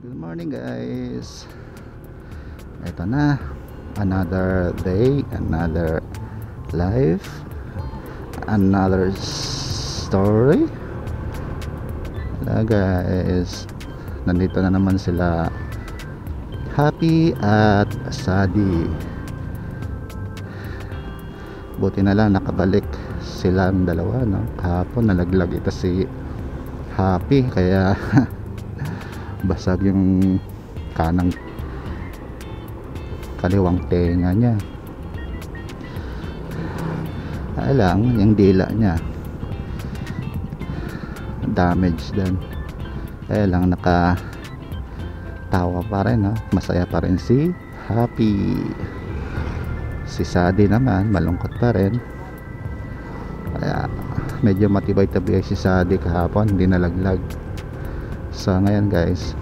Good morning guys. Ito na, another day, another life, another story. Wala guys, nandito na naman sila Happy at Sadie. Buti na lang nakabalik silang dalawa, no? Kahapon nalaglag ito si Happy, kaya basag yung kanang kaliwang tenga niya. Lang yung dila niya damage din, kaya lang nakatawa pa rin, no? Masaya pa rin si Happy. Si Sadie naman malungkot pa rin, kaya medyo matibay-tabay si Sadie kahapon, hindi nalaglag. So ngayon guys,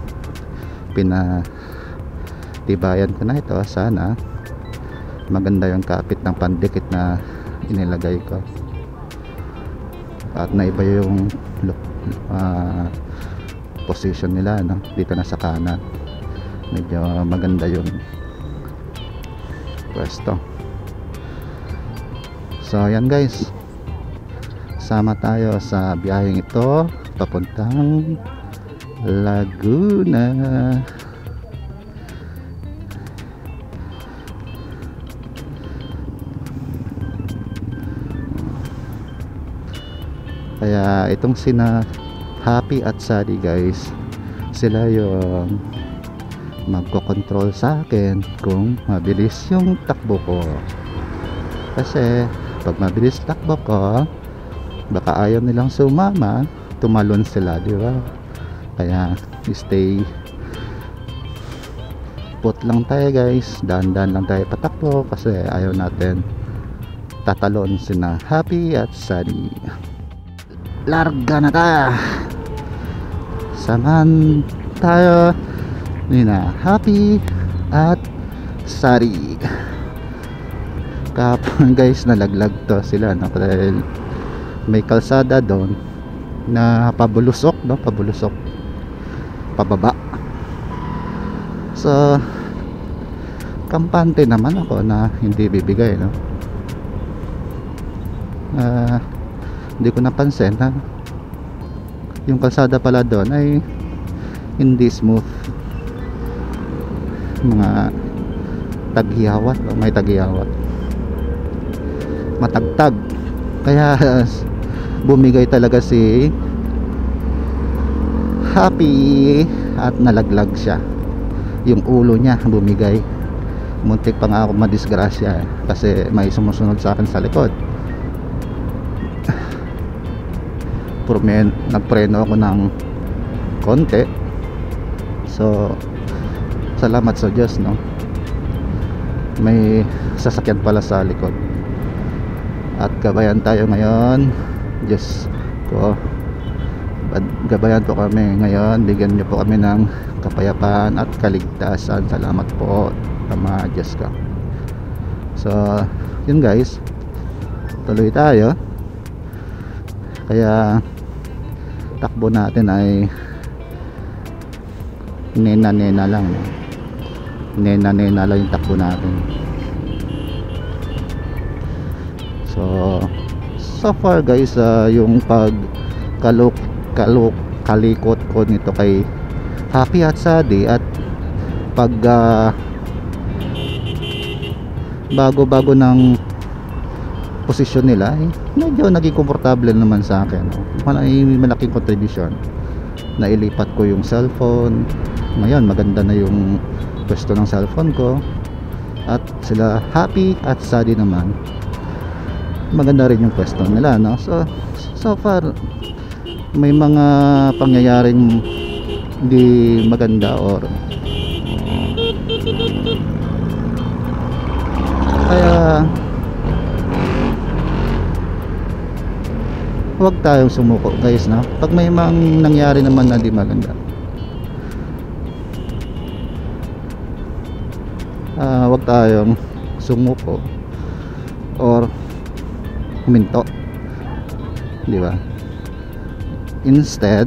pinatibayan ko na ito. Sana maganda yung kapit ng pandikit na inilagay ko, at naiba yung position nila, no? Dito na sa kanan, medyo maganda yung pwesto. So ayan guys, sama tayo sa biyaheng ito papuntang Laguna. Kaya itong sina Happy at Sadie guys, sila yung magko-control sa akin kung mabilis yung takbo ko. Kasi pag mabilis takbo ko, baka ayaw nilang sumama, tumalon sila, di ba? Kaya stay put lang tayo guys, dahan-dahan lang tayo patakbo, kasi ayaw natin tatalon sina Happy at Sadie. Larga na tayo, samahan tayo ni na Happy at Sadie. Kahapon guys nalaglag to sila, no? Dahil may kalsada doon na pabulusok, no? Pabulusok pababa. So kampante naman ako na hindi bibigay, no? Hindi ko napansin na yung kalsada pala doon ay hindi smooth, mga taghiyawat, o may taghiyawat, matagtag. Kaya bumigay talaga si Happy at nalaglag siya, yung ulo niya bumigay. Muntik pa nga ako madisgrasya, kasi may sumusunod sa akin sa likod. Nagpreno ako ng konti. So salamat sa Diyos, no? May sasakyan pala sa likod, at gabayan tayo ngayon. Diyos ko, gabayan po kami ngayon, bigyan niyo po kami ng kapayapaan at kaligtasan. Salamat po, Ama Diyos ko. So yun guys, tuloy tayo. Kaya takbo natin ay nena-nena lang, no? Nena-nena lang yung takbo natin. So far guys, yung kalikot ko nito kay Happy at Sadie, at pag bago-bago ng posisyon nila, medyo naging komportable naman sa akin, no? May malaking contribution na ilipat ko yung cellphone. Ngayon maganda na yung pwesto ng cellphone ko, at sila Happy at Sadie naman maganda rin yung pwesto nila, no? So far may mga pangyayaring hindi maganda, or kaya huwag tayong sumuko guys, no? Pag may mga nangyari naman na di maganda, huwag tayong sumuko or huminto, di ba? Instead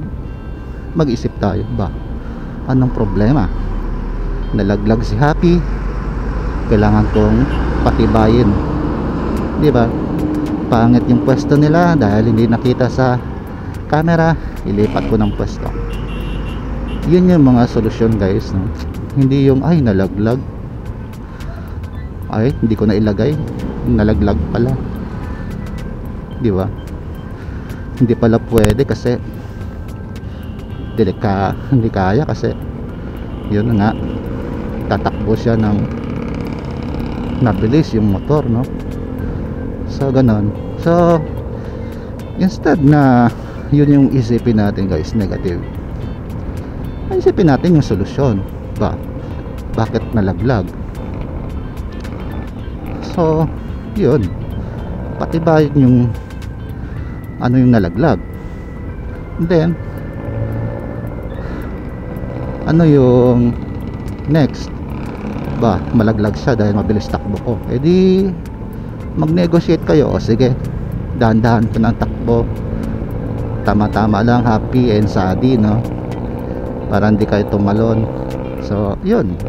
mag-isip tayo, ba Anong problema? Nalaglag si Happy, kailangan kong patibayin, di ba? Pangit yung pwesto nila dahil hindi nakita sa camera, ilipat ko ng pwesto. Yun yung mga solusyon guys, no? Hindi yung ay nalaglag, ay hindi ko na ilagay, nalaglag pala, di ba? Hindi pala pwede kasi hindi kaya kasi yun nga, tatakbo siya ng nabilis yung motor, no? So ganon. So instead na yun yung isipin natin guys, negative, isipin natin yung solusyon. Bakit nalaglag? So yun, patibayin yung ano yung nalaglag. And then ano yung next? Malaglag siya dahil mabilis takbo ko, edi mag-negotiate kayo. O sige, dahan-dahan ko ng takbo, tama-tama lang, Happy and Sadie, no? Para hindi kayo tumalon. So yun,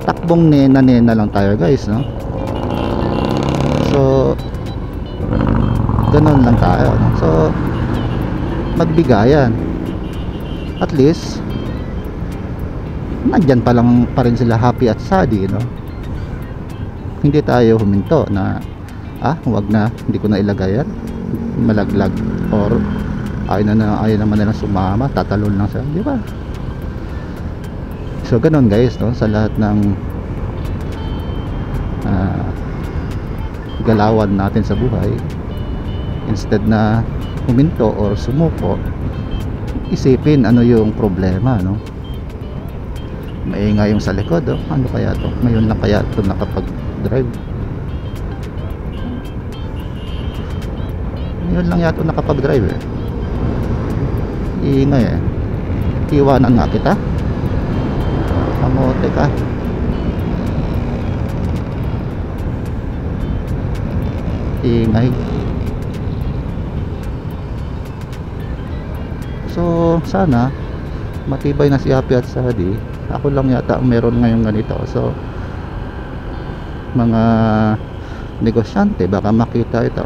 takbong nena lang tayo guys, no? So ganun lang tayo, no? So magbigayan, at least nandyan pa rin sila Happy at Sadie, no? Hindi tayo huminto na wag na, hindi ko na ilagay yan, malaglag, or ayaw naman nilang sumama, tatalon lang siya, di ba? So ganun guys, no? Sa lahat ng galawan natin sa buhay, instead na huminto or sumuko, isipin ano yung problema, no? Maingay yung sa likod, oh. Ano kaya to? Ngayon lang kaya to nakapag-drive. Ngayon lang yata nakapag-drive eh. Iingay eh. Iwanan nga kita. Kamote ka. Iingay. So sana matibay na si Happy at Sadie. Ako lang yata meron ngayon ganito. So mga negosyante baka makita ito,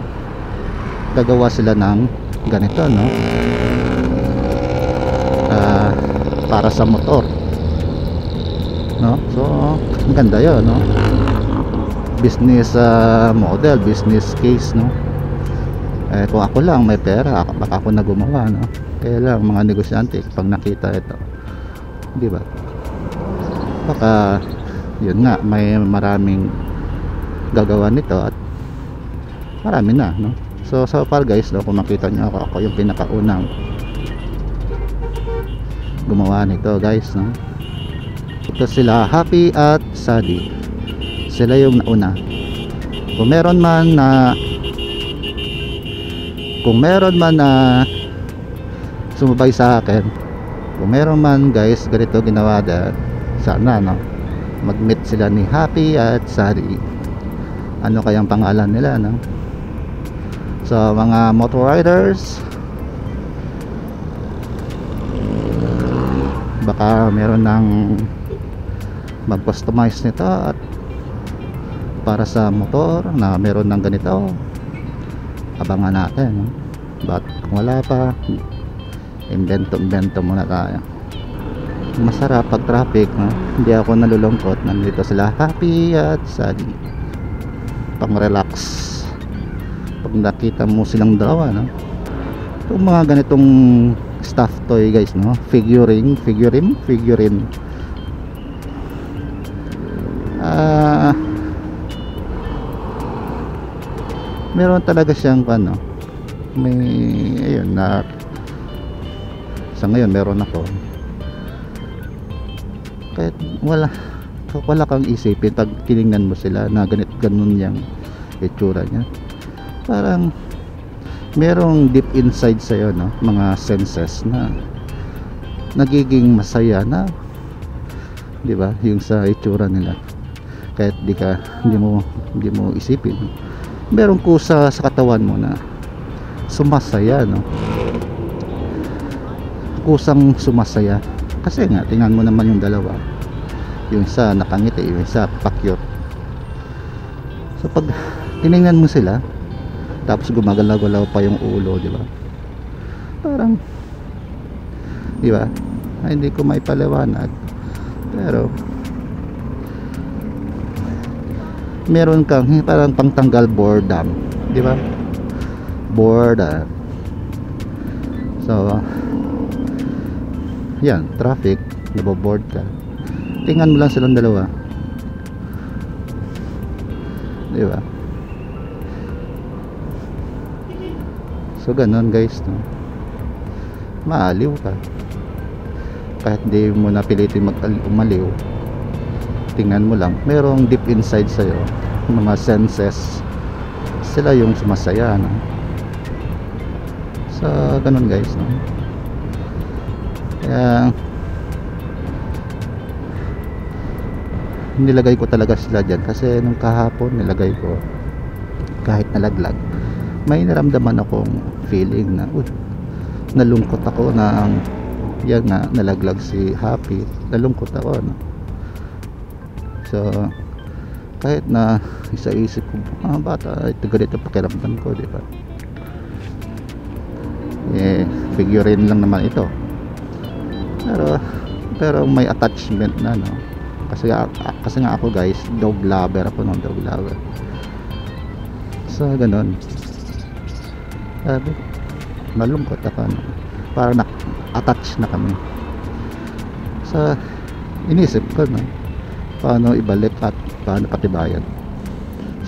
gagawa sila ng ganito, no? Para sa motor, no? So ang ganda yun, no? Business model, business case, no? Kung ako lang may pera, baka ako na gumawa, no? Kaya lang mga negosyante pag nakita ito, di ba, baka yun nga, may maraming gagawa nito at marami na, no? So far guys, no, kung makita nyo ako yung pinakaunang gumawa nito guys, no? Ito sila Happy at Sadie, sila yung nauna. Kung meron man na sumabay sa akin, kung meron man guys ganito ginawa, sana, no, mag-meet sila ni Happy at Sadie. Ano kayang pangalan nila, no? So mga motor riders, baka meron ng mag-customize nito at para sa motor na meron ng ganito, abangan natin, no? But kung wala pa, invento muna tayo. Masarap pag traffic, no? Hindi ako nalulungkot, nandito sila Happy at Sadie, pang relax pag nakita mo silang dalawa, no? Itong mga ganitong stuff toy guys, no? Figurine meron talaga siyang ano, may ayun na sa ngayon meron ako. Kahit wala kang isipin pag tinignan mo sila na ganun yung itsura niya, parang merong deep inside sa'yo, no? Mga senses na nagiging masaya na, di ba, yung sa itsura nila. Kahit hindi mo isipin, merong kusa sa katawan mo na sumasaya, no? Kusang sumasaya Kasi nga tingnan mo naman yung dalawa, yung isa nakangiti, yung isa pakyot. So pag tiningnan mo sila tapos gumagalaw-galaw pa yung ulo, di ba? Parang, di ba? Ay, hindi ko maipaliwanag, pero meron kang parang pangtanggal boredom, di ba? Boredom. So yan, traffic, naboboard ka, tingnan mo lang silang dalawa, di ba? So ganon guys, no? Maaliw ka kahit hindi mo napilitin umaliw. Tingnan mo lang, merong deep inside sa'yo, mga senses, sila yung sumasaya, no? So ganon guys, no? Kaya nilagay ko talaga sila dyan, kasi nung kahapon nilagay ko, kahit nalaglag, may naramdaman akong feeling na nalungkot ako na yan nga, nalaglag si Happy, nalungkot ako, no? So kahit na isa-isip ko, bata, ito ganito pakiramdam ko, di ba? Figurine lang naman ito, pero may attachment na, no? Kasi nga ako guys, dog lover ako, no? Dog lover. So ganon, sabi, malungkot ako, no? Parang attach na kami. So inisip ko, no, paano ibalik at paano patibayan.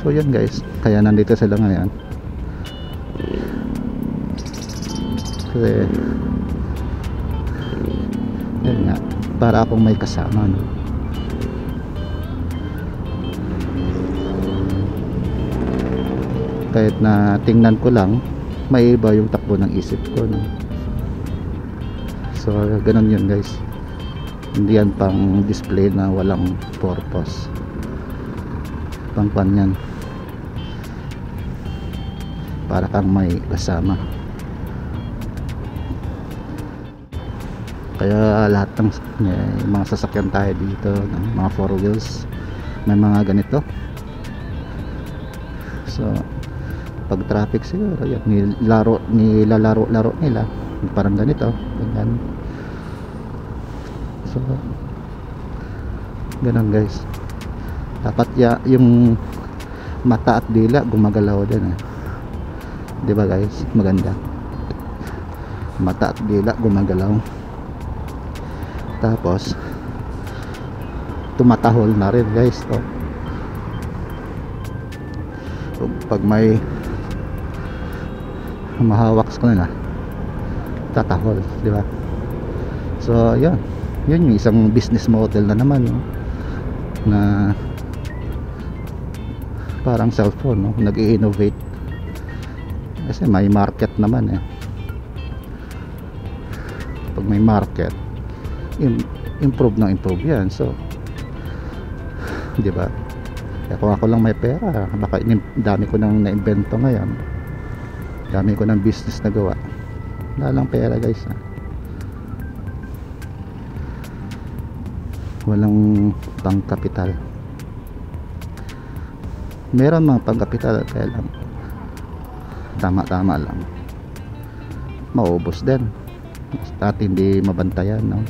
So yan guys, kaya nandito sila ngayon, kasi yan nga, para akong may kasama, no? Kahit na tingnan ko lang, may iba yung takbo ng isip ko, no? So ganun yun guys, hindi yan pang display na walang purpose, pang pan yan, para kang may kasama. Kaya lahat ng mga sasakyan tayo dito, mga 4 wheels, may mga ganito. So pag traffic siguro yan, nilalaro nila parang ganito, ganyan. So ganun guys, dapat yung mata at dila gumagalaw din, di ba guys? Maganda, mata at dila gumagalaw, tapos tumatahol na rin guys, to. Pag may mahawak ko na, tatahol, di ba? So yun yung isang business model na naman, no? Na parang cellphone, no? Nag-i-innovate kasi may market naman, pag may market, improve yan. So di ba, kung ako lang may pera, baka dami ko nang na-invento ngayon, dami ko ng business na gawa, wala lang pera guys, walang pangkapital. Meron mga pangkapital, kaya lang tama-tama lang, maubos din at hindi mabantayan, no?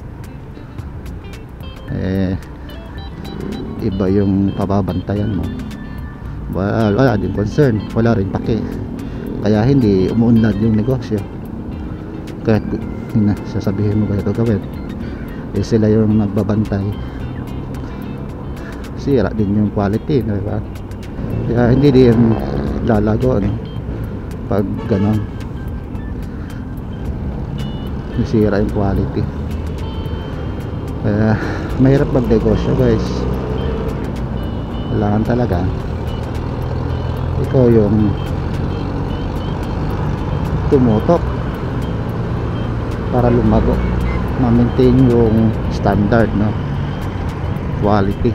Iba yung pababantayan mo, wala din concern, wala rin paki, kaya hindi umuunlad yung negosyo. Kahit sasabihin mo ba ito gawin, sila yung nagbabantay, sira din yung quality, di ba? Kaya hindi din lalago, no? Pag ganon, sira yung quality. Kaya mahirap magnegosyo guys, kailangan talaga ikaw yung tumutok para lumago, ma-maintain yung standard, no? Quality.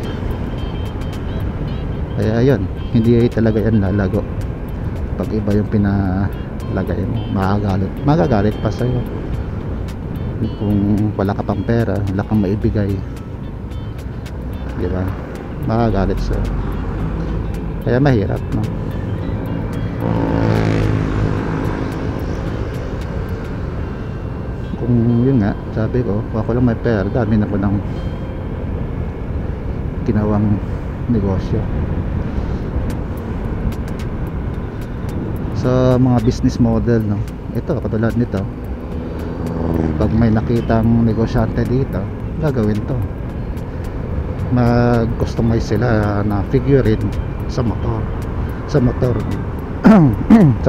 Kaya yun, hindi talaga yan lalago pag iba yung pinalagay mo. Magagalit pa sa'yo. Kung wala ka pang pera, wala kang maibigay, di ba, makagalit sa, kaya mahirap, no? Kung yun nga, sabi ko, kung ako lang may pera, dami na ko ng ginawang negosyo. Sa mga business model, no, ito katulad nito, pag may nakitang negosyante dito, gagawin to, mag-customize sila na figurine sa motor sa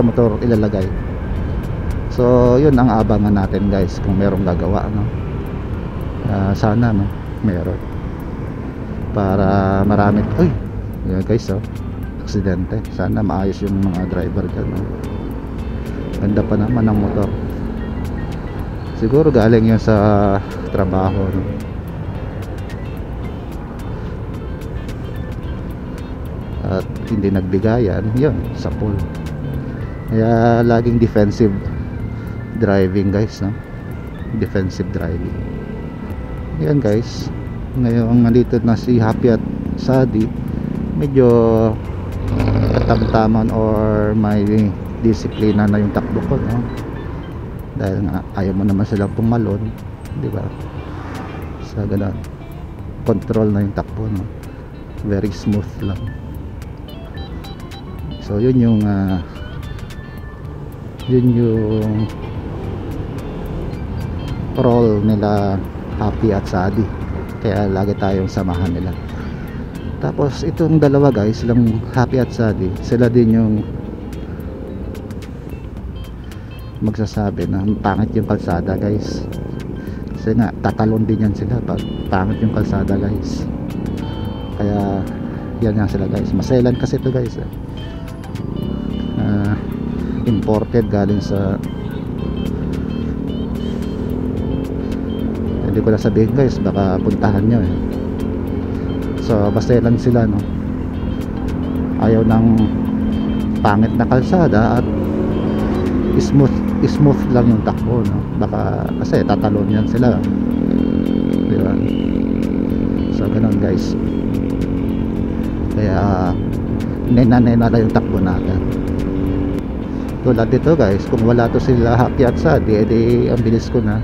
motor ilalagay. So yun ang abangan natin guys, kung merong gagawa, no? Sana, no, meron, para marami. Uy, yeah, guys, oh, aksidente. Sana maayos yung mga driver dyan, no? Ganda pa naman ng motor, siguro galing yun sa trabaho, no? At hindi nagbigayan, yun, sa pool. Kaya laging defensive driving guys, no? Defensive driving. Yan guys, ngayon nandito na si Happy at Sadi, medyo katamtaman or may disiplina na yung takbo ko, no? Dahil nga ayaw mo naman silang pumalon, di ba? Sa ganun, control na yung takbo, no? Very smooth lang. So yun yung role nila Happy at Sadi, kaya lagi tayong samahan nila. Tapos itong dalawa guys, silang Happy at Sadi, sila din yung magsasabi na pangit yung kalsada guys, kasi nga tatalon din yan sila pag pangit yung kalsada guys. Kaya yan nga sila guys, maselan kasi ito guys, imported galing sa, hindi ko na sabihin guys, baka puntahan nyo, so baselan sila, no? Ayaw ng pangit na kalsada at smooth lang yung takbo, no? Baka kasi tatalon yan sila, diba? So ganun guys, kaya nena na yung takbo natin. Tulad dito guys, kung wala to sila Happy at Sadi, edi ang bilis ko na,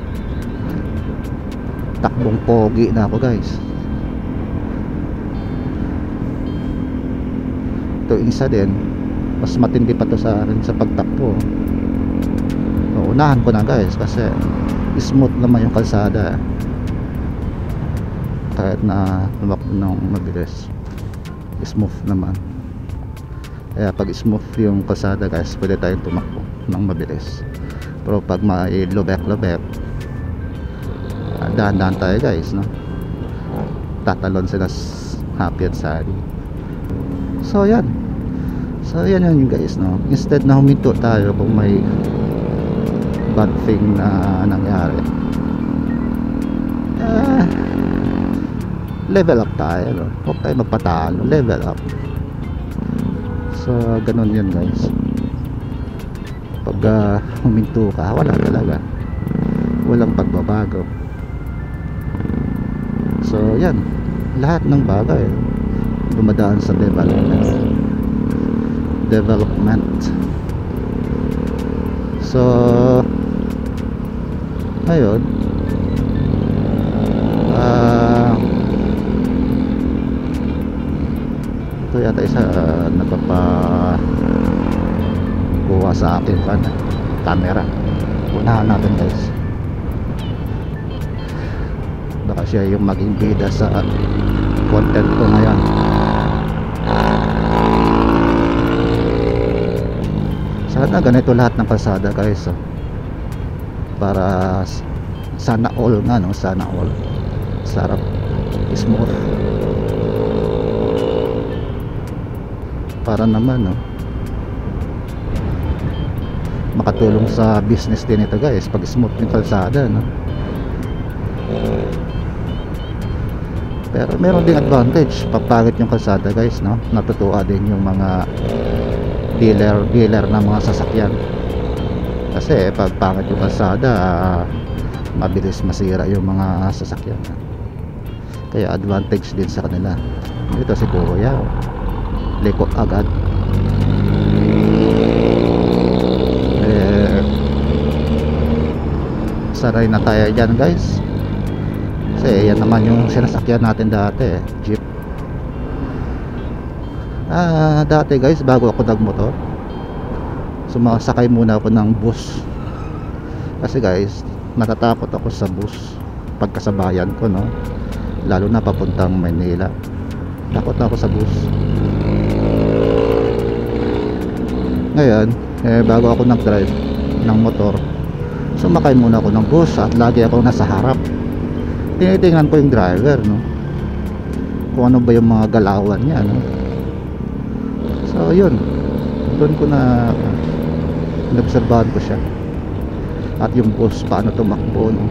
takbong pogi na ako guys. Ito isa din, mas matindi pa to sa akin sa pagtakbo. So, unahan ko na guys, kasi smooth naman yung kalsada, kahit na tumakbo ng mabilis, smooth naman. Kaya pag smooth yung kalsada guys, pwede tayong tumakbo ng mabilis. Pero pag may lubek-lubek, dahan-dahan tayo guys, no? Tatalon sila Happy at Sadi. So yan, yun guys, no? Instead na huminto tayo kung may bad thing na nangyari, level up tayo, no? Huwag tayo magpatalo, level up. So ganun yun guys, pag huminto ka, wala talaga, walang pagbabago. So yan, lahat ng bagay dumadaan sa development. So ayun, ito yata isa nagpapakuha sa akin camera. Unahan natin guys, baka siya yung maging bida sa content ko ngayon. Sana ganito lahat ng kalsada guys, para sana all nga, no? Sana all sarap, smooth, para naman, no, makatulong sa business din ito guys, pag smooth yung kalsada, no? Pero meron ding advantage pag pangit yung kalsada guys, no? Natutuwa din yung mga dealer ng mga sasakyan, kasi pag pangit yung kalsada, mabilis masira yung mga sasakyan, kaya advantage din sa kanila. Ito si kuya, liko agad. Saray na tayo dyan guys, kasi yan naman yung sinasakyan natin dati, jeep. Dati guys, bago ako nagmotor, sumasakay muna ako ng bus, kasi guys natatakot ako sa bus pagkasabayan ko, no, lalo na papuntang Maynila. Takot na ako sa bus. Ngayon bago ako nag-drive ng motor, sumakay muna ako ng bus at lagi ako nasa harap. Tinitingnan ko yung driver, no, kung ano ba yung mga galawan niya, no. So yun, doon ko na inobserbahan ko siya, at yung bus paano tumakbo, no.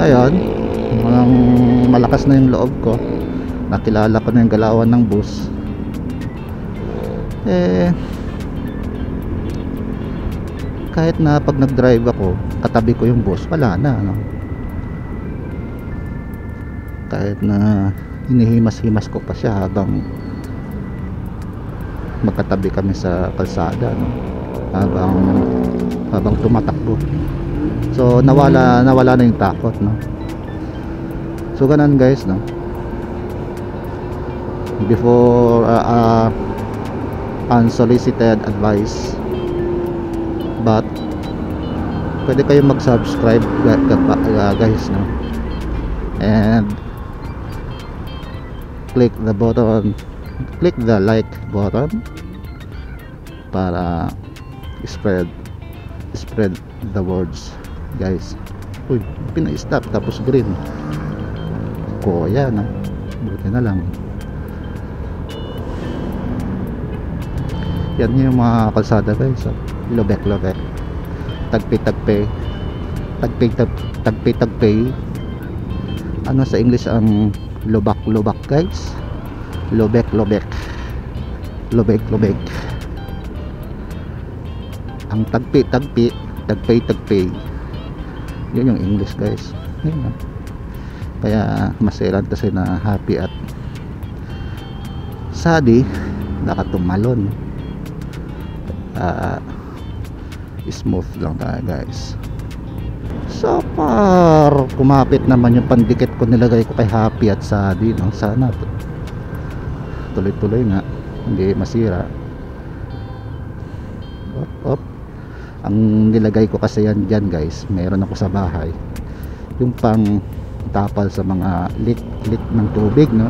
Ngayon malakas na yung loob ko, nakilala ko na yung galawan ng bus. Kahit na pag nag-drive ako, katabi ko yung bus, wala na, no? Kahit na hinihimas-himas ko pa siya habang magkatabi kami sa kalsada, no? Habang tumatakbo. So nawala na yung takot, no? So ganun guys, no? Before unsolicited advice, but pwede kayong mag-subscribe guys, no, and click the like button para spread the words guys. Uy, pina-stop tapos green, kuya, no? Buti na lang. Yan yung mga kalsada guys, oh. Lobek, tagpi, ano sa English ang lobak guys? Lobek, ang tagpi, yun yung English guys. Yun, no? Kaya masiran kasi na happy at sadi nakatumalon. Smooth lang tayo guys. So far kumapit naman yung pandikit ko, nilagay ko kay Happy at Sadi, no? Sana tuloy-tuloy nga, hindi masira. Op. Ang nilagay ko kasi yan dyan guys, meron ako sa bahay, yung pang tapal sa mga leak ng tubig, no?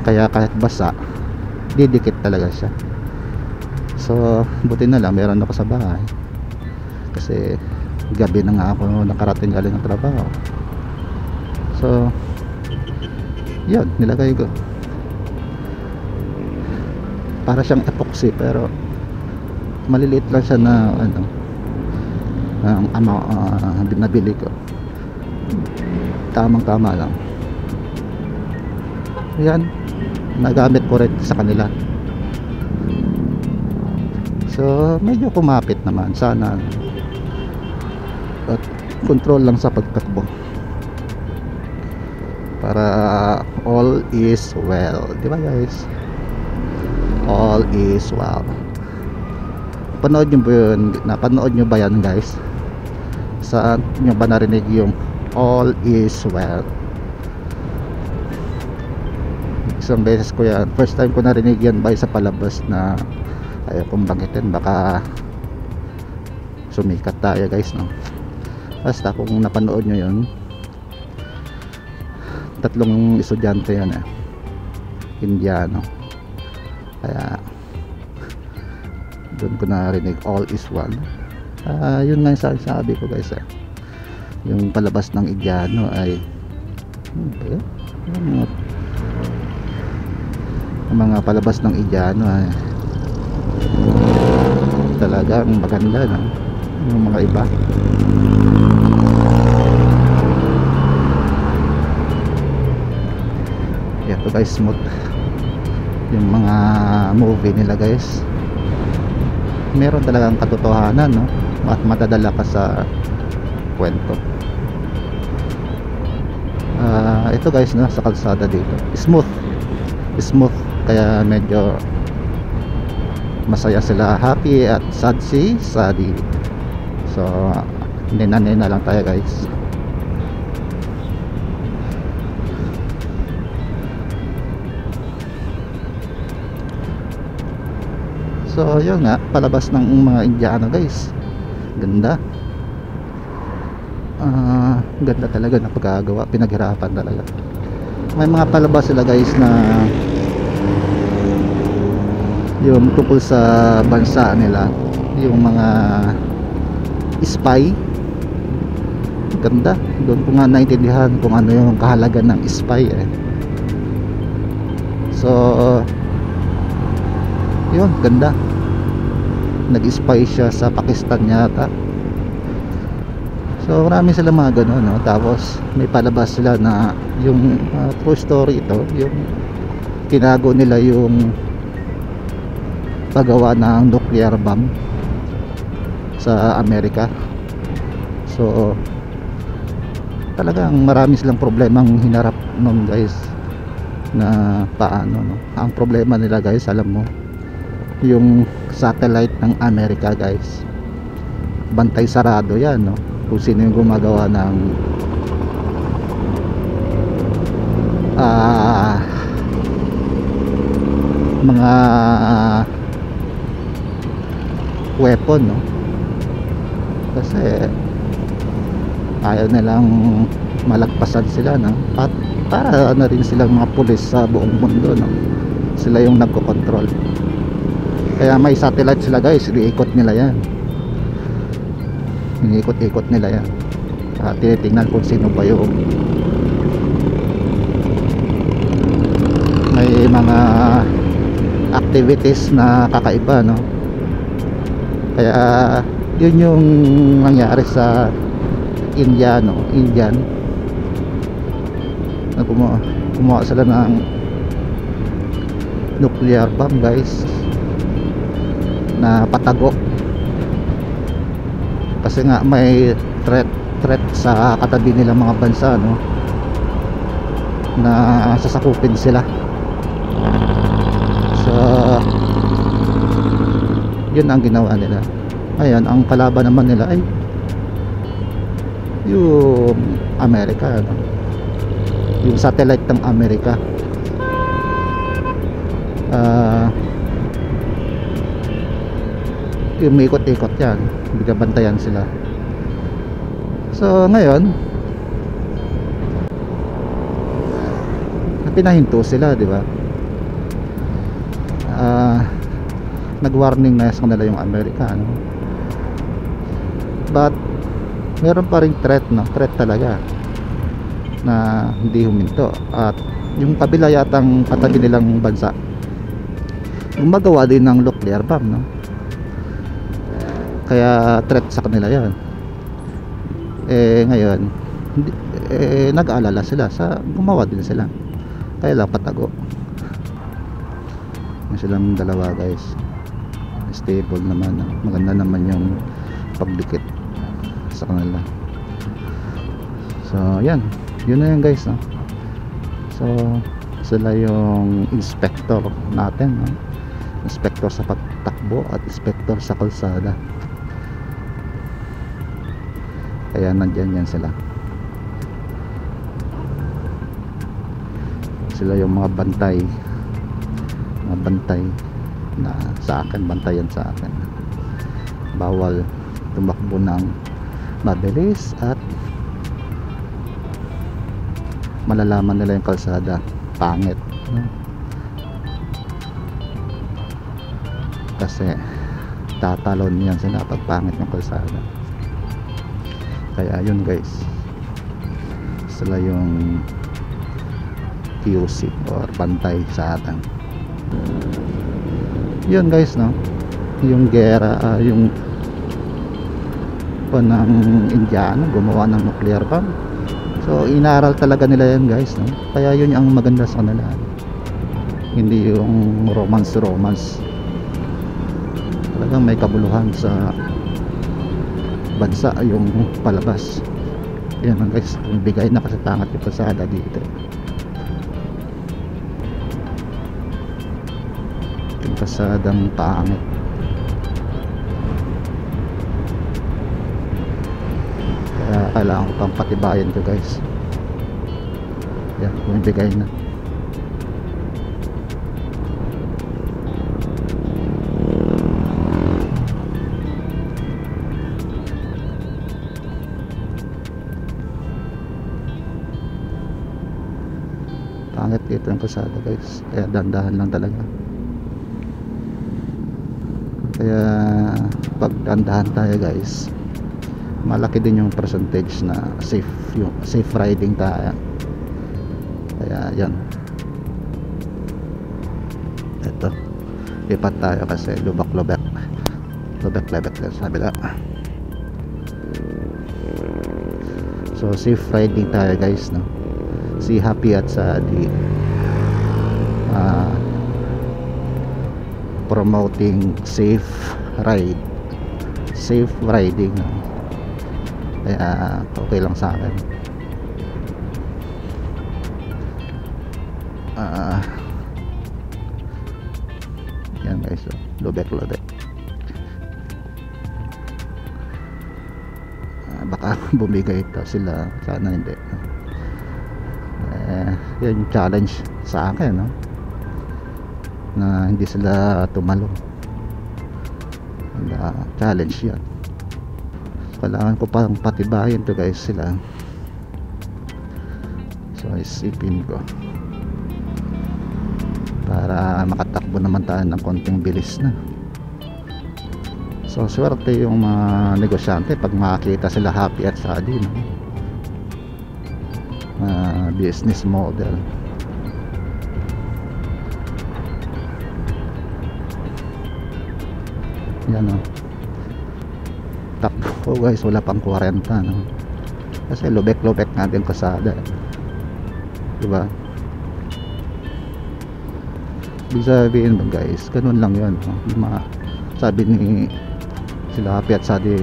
Kaya kahit basa, didikit talaga siya. So buti na lang meron ako sa bahay, kasi gabi na nga ako nakarating galing ng trabaho. So yun, nilagay ko. Para siyang epoxy pero maliliit lang siya na nabili ko. Tamang tama lang. Yan, nagamit ko rin sa kanila. So medyo kumapit naman, sana. At control lang sa pagtakbo para all is well, di ba guys? All is well. Napanood nyo ba yan guys? Saan nyo ba narinig yung all is well? Isang beses ko yan, first time ko narinig yan ba sa palabas, na ayaw kong banggitin, baka sumikat tayo guys, no? Basta kung napanood nyo yun, 3 estudyante yan, Indiano. Kaya doon ko narinig all is well. Yun nga yung sabi ko guys, yung palabas ng Indiano ay yung mga palabas ng Indiano ay talagang maganda, no? Yung mga iba. Ito guys, smooth yung mga movie nila guys. meron talagang katotohanan, no? At madadala ka sa kwento. Ito guys, no, sa kalsada dito smooth, kaya medyo masaya sila, happy at sad si Sadie. So nina lang tayo guys. So yun nga, palabas ng mga Indiano guys, ganda. Ganda talaga na pagkagawa, pinaghirapan talaga. May mga palabas sila guys na yung tungkol sa bansa nila, yung mga spy. Ganda, doon ko nga naintindihan kung ano yung kahalagan ng spy eh. So yun, ganda. Nag-spy siya sa Pakistan yata. So marami sila mga gano'n, no? Tapos may palabas sila na yung true story ito, yung tinago nila yung paggawa ng nuclear bomb sa Amerika. So talagang marami silang problemang hinarap nun guys, na paano, no? Ang problema nila guys, alam mo, yung satellite ng Amerika guys, bantay sarado yan, no? Kung sino yung gumagawa ng mga weapon, no? Kasi ayaw nilang malagpasan sila, no? At para na rin silang mga pulis sa buong mundo, no? Sila yung nagko-control. Kaya may satellite sila guys, iniikot nila yan, iniikot-ikot nila yan. Tinitingnan kung sino ba yung may mga activities na kakaiba, no? Kaya yun yung nangyari sa Indian na gumawa sila ng nuclear bomb guys, na patago. Kasi nga may threat sa katabi nilang mga bansa, no? Na sasakupin sila. So yun ang ginawa nila. Ayan, ang kalaban naman nila ay yung Amerika, no? Yung satellite ng Amerika. Yung ikot-ikot yan, binabantayan sila. So ngayon pinahinto sila, di ba? Nag-warning na sa kanila yung Amerika, no? But meron pa ring threat, no? Threat talaga na hindi huminto. At yung kabila yatang katabi nilang bansa gumagawa din ng nuclear bomb, no? Kaya threat sa kanila yan. Ngayon nag-aalala sila sa gumawa din sila, kaya lang patago. May silang dalawa guys, stable naman, no? Maganda naman yung pagdikit sa kanila. So yan, yun na yun guys, no? So sila yung inspector natin, no? Inspector sa pagtakbo at inspector sa kalsada. Kaya nandyan yan sila. Sila yung mga bantay na sa akin, bantayan sa akin. Bawal tumakbo ng mabilis at malalaman nila yung kalsada pangit, no? Kasi tatalon yan sila pag pangit yung kalsada. Kaya yun guys, sila yung QC or bantay sa atin. Yun guys, no? Yung gera, yung ng Indiano gumawa ng nuclear bomb. So inaral talaga nila yan guys, no? Kaya yun ang maganda sa kanila, hindi yung romance. talagang may kabuluhan sa bansa yung palabas. Yan lang guys, bigay na kasi tangat yung kalsada dito. Yung kalsadang pangit. Kaya kailangan ko pang patibayan ko guys. Yan, bumibigay na. Pangit dito yung kalsada guys, kaya dandahan lang talaga. Kaya pag dandahan tayo guys, malaki din yung percentage na safe riding tayo. Kaya yan, eto, lipat tayo kasi lubak-lubak lang sa kabila. So safe riding tayo guys, no? Si Happy at Saadi promoting safe riding, no? Kaya okay lang sa akin. Yan guys, so, lubek baka bumigay ito sila, sana hindi. Yan yung challenge sa akin, no? Na hindi sila tumalo. Challenge yan. Kailangan ko pang patibayin to guys sila. So isipin ko para makatakbo naman tayo ng konting bilis na. So swerte yung mga negosyante pag makakita sila Happy at Saadi, no? Business model. Yan, no? Takbo guys, wala pang 40, no? Kasi lubek-lubek natin kasada, diba? Ibig sabihin ba guys, ganun lang yun, no? Sabi ni sila Happy at Saadi,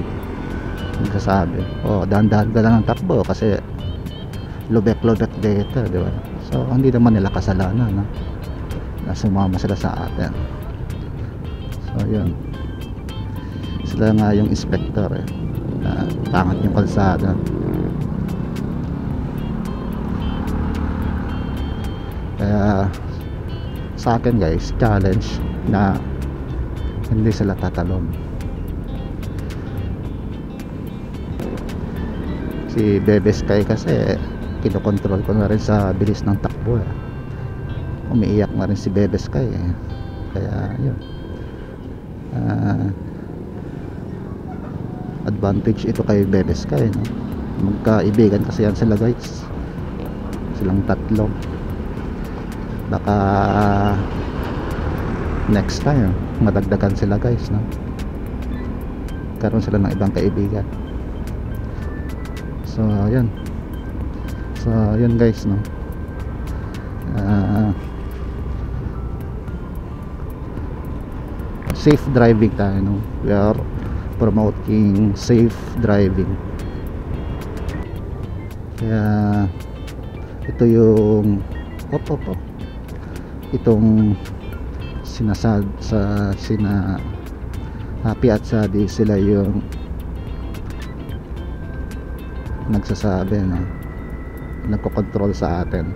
nagsasabi, dahan-dahan ka lang ng takbo kasi lubek-lubek dito, diba? So hindi naman nila kasalanan, no? Na sumama sila sa atin. So yun, sila nga yung inspector, tangat yung kalsada. Kaya sa akin guys, challenge na hindi sila tatalon. Si Bebe Sky kasi kinokontrol ko na rin sa bilis ng takbo, umiiyak na rin si Bebe Sky, kaya yun, advantage ito kay Bebe Sky, no? Magkaibigan kasi yan sila guys, silang tatlo. Baka next time madagdagan sila guys, no? Karoon sila ng ibang kaibigan. So yun guys, no? Safe driving tayo, no? We are promoting safe driving. Kaya ito yung itong sinasad sa sina Happy at Saadi, sila yung nagsasabi, no? Nagko-control sa atin.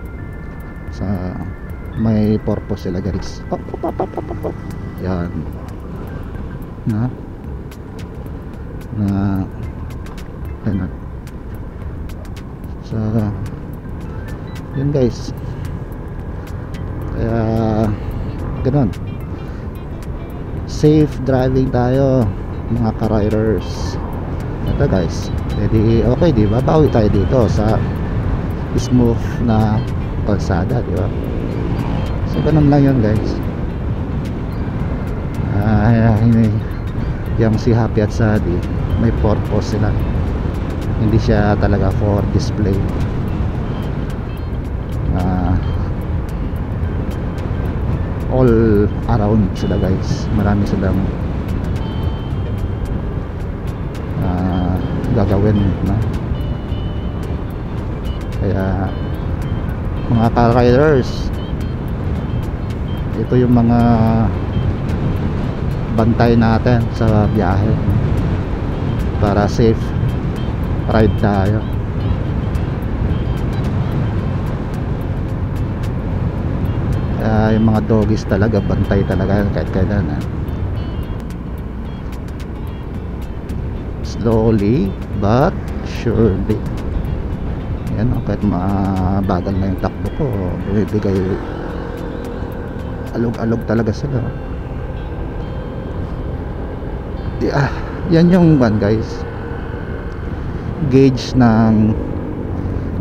So may purpose sila guys. Yan, na ano. So yun guys, kaya ganun, safe driving tayo mga ka-riders. Ito guys, edi okay, di ba? Bawi tayo dito sa smooth na kalsada, di ba? So ganun lang yun guys. Yung si Happy at Saadi, may purpose sila, hindi siya talaga for display. All around sila guys, marami silang gagawin, no? Kaya mga car-riders, ito yung mga bantay natin sa biyahe para safe ride tayo. Kaya yung mga doggies talaga, bantay talaga kahit kailan, ha? Slowly but surely. Yan, kahit mabagal na yung takbo ko, bumibigay, alog-alog talaga sila. Yan yung guys, gauge ng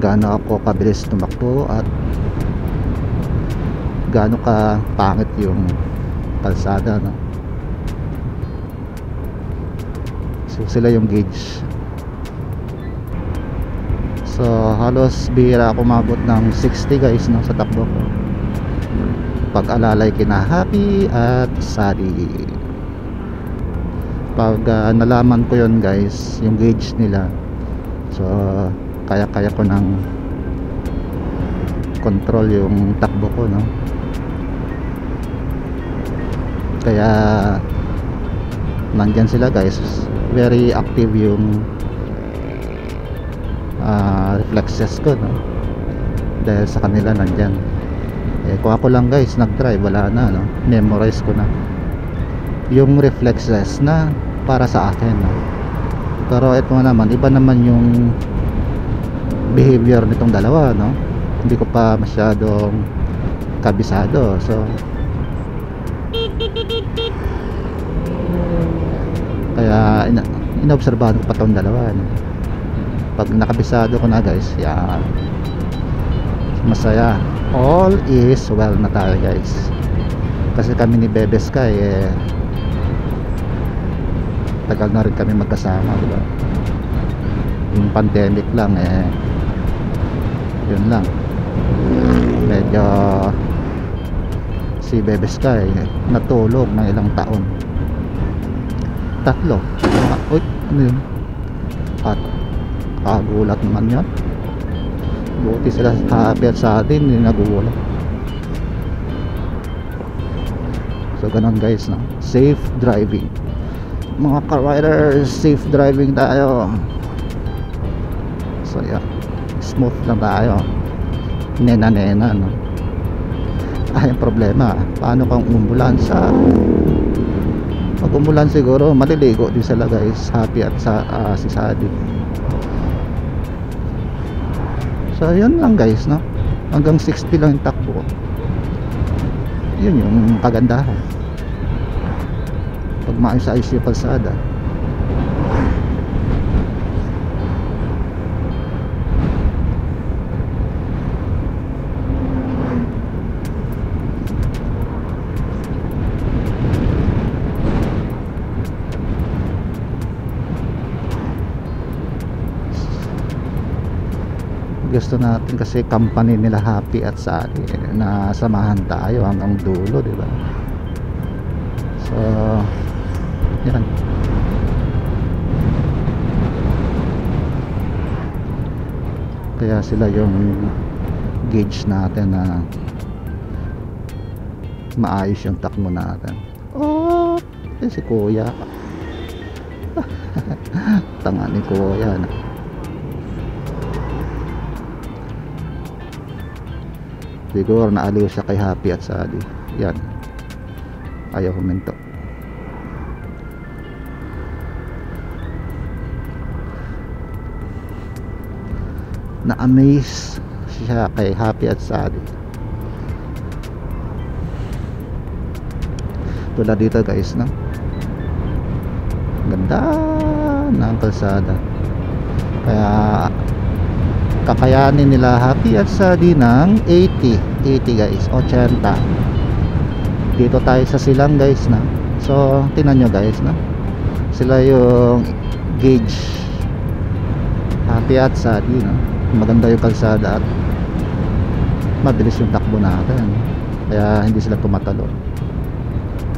gaano ako kabilis tumakbo at gaano ka pangit yung kalsada, no? So sila yung gauge. So halos bihira ako mabot ng 60 guys, no, sa takbo ko. Pag-alalay kina Happy at Sally. Pag nalaman ko yon guys, yung gauge nila, so kaya-kaya ko ng control yung takbo ko, no? Kaya nandyan sila guys, very active yung reflexes ko, no? Dahil sa kanila nandyan. Kung ako lang guys nag-drive, wala na, no? Memorize ko na yung reflexes na para sa akin, no? Pero ito naman, iba naman yung behavior nitong dalawa, no? Hindi ko pa masyadong kabisado. So kaya inobserbahan ko pa itong dalawa, no? Pag nakabisado ko na guys, yan, masaya, all is well na tayo guys. Kasi kami ni Bebe Sky, tagal na rin kami magkasama, diba? Yung pandemic lang, yun lang, medyo si Bebe Sky natulog ng ilang taon, 3. Uy, ano yun? Kagulat naman yan. Buti sila Happy at sa atin, hindi nagugulat. So ganun guys, no? Safe driving mga car-riders, safe driving tayo. So yeah, smooth lang tayo, nena-nena, no? Yung problema, paano kung umulan? Pag umulan siguro maliligo din sila guys, Happy at si Sadie. So yun lang guys, no? Hanggang 60 lang yung takbo. Yun yung kagandahan pag maayos-ayos yung kalsada. Gusto natin kasi company nila Happy at Sally, na samahan tayo hanggang dulo, di ba? So yan, kaya sila yung gauge natin na maayos yung takbo natin. Oh, si Kuya tanga ni Kuya, no? Siguro naaliw siya kay Happy at Sally. Yan, ayaw huminto. Na-amaze siya kay Happy at Sally. Tulad dito guys, no? Ganda ng kalsada. Kaya kakayanin nila Happy at Sally ng 80 guys, 80. Dito tayo sa silang guys, na. So tingnan nyo guys, na sila yung gauge, Happy at Sally, no? Maganda yung kalsada at mabilis yung takbo natin, kaya hindi sila tumatalo.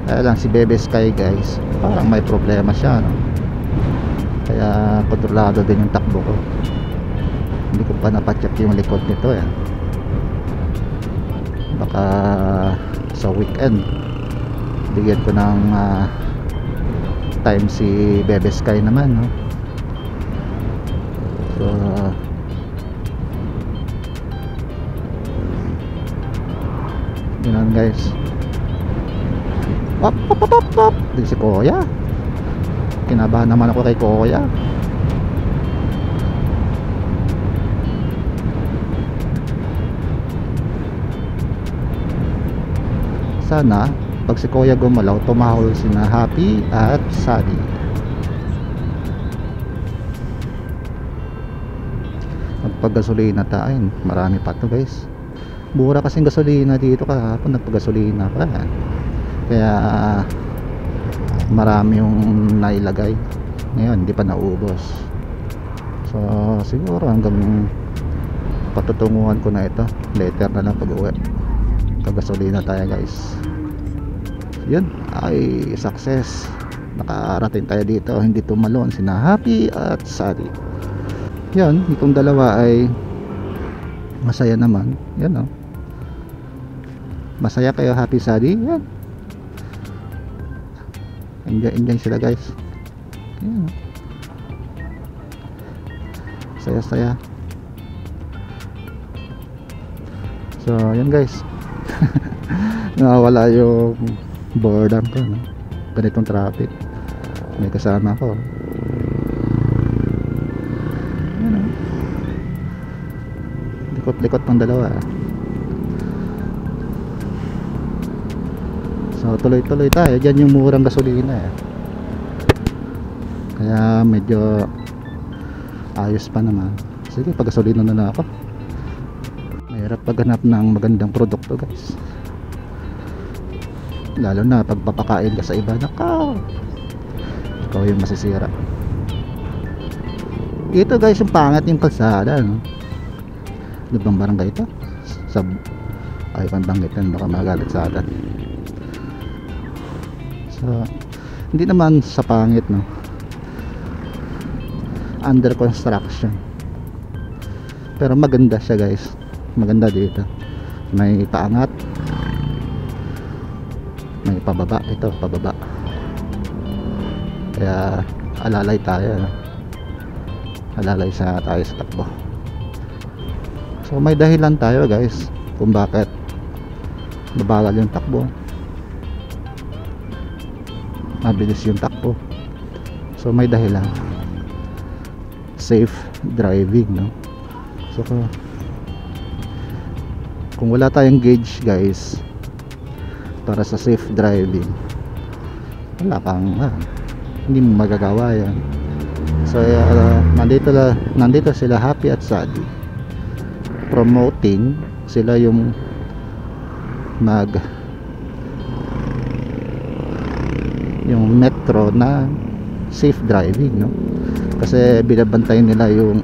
Kaya lang si Bebe Sky guys, parang may problema siya, no? kaya kontrolado din yung takbo ko. Hindi ko pa napacheck yung likod nito eh. Baka sa weekend bigyan ko ng time si Bebe Sky naman, no? So yun guys. Pop pop pop pop. Din si Kuya. Kinabahan naman ako kay Kuya. Sana pag si Kuya gumalaw, tumahol sina Happy at Sadie. Magpagasolina tayo. Marami pa to guys. Mura kasing gasolina dito, kahapon nagpagasolina pa. Kaya marami yung nailagay. Ngayon hindi pa naubos. So siguro hanggang patutunguhan ko na ito. Later na lang pag uwi. Kagasolina tayo guys. Yun, ay success. Nakarating tayo dito. Hindi tumalon sina Happy at Sadie. Yun, itong dalawa ay masaya naman. Yan, oh. Masaya kayo, Happy, Sadie. Yan. Enjoy sila guys. Yan. Saya. So yan guys. Nawala yung boredom ko, no? Ganitong traffic. May kasama ko. Yan, oh. Likot-likot ng dalawa. So tuloy-tuloy tayo. Diyan yung murang gasolina eh. Kaya medyo ayos pa naman. Sige, pag-gasolina na lang ako. Mahirap paghanap ng magandang produkto guys. Lalo na pag papakain ka sa iba, nakaw, ikaw yung masisira. Ito guys yung pangit yung kalsada, no? Ano bang barangay ito? Ay pang banggitan, baka magalit sa atin. So hindi naman sa pangit, no? Under construction. Pero maganda siya guys. Maganda dito. May paangat, may pababa. Ito pababa. Kaya alalay tayo, no? Alalay tayo sa takbo. So may dahilan tayo guys kung bakit mabagal yung takbo, mabilis yung takbo. So may dahilan. Safe driving, no? So kung wala tayong gauge guys para sa safe driving, wala kang hindi mo magagawa yan. So nandito sila Happy at Sadie, promoting sila yung yung metro na safe driving, no? Kasi binabantayan nila yung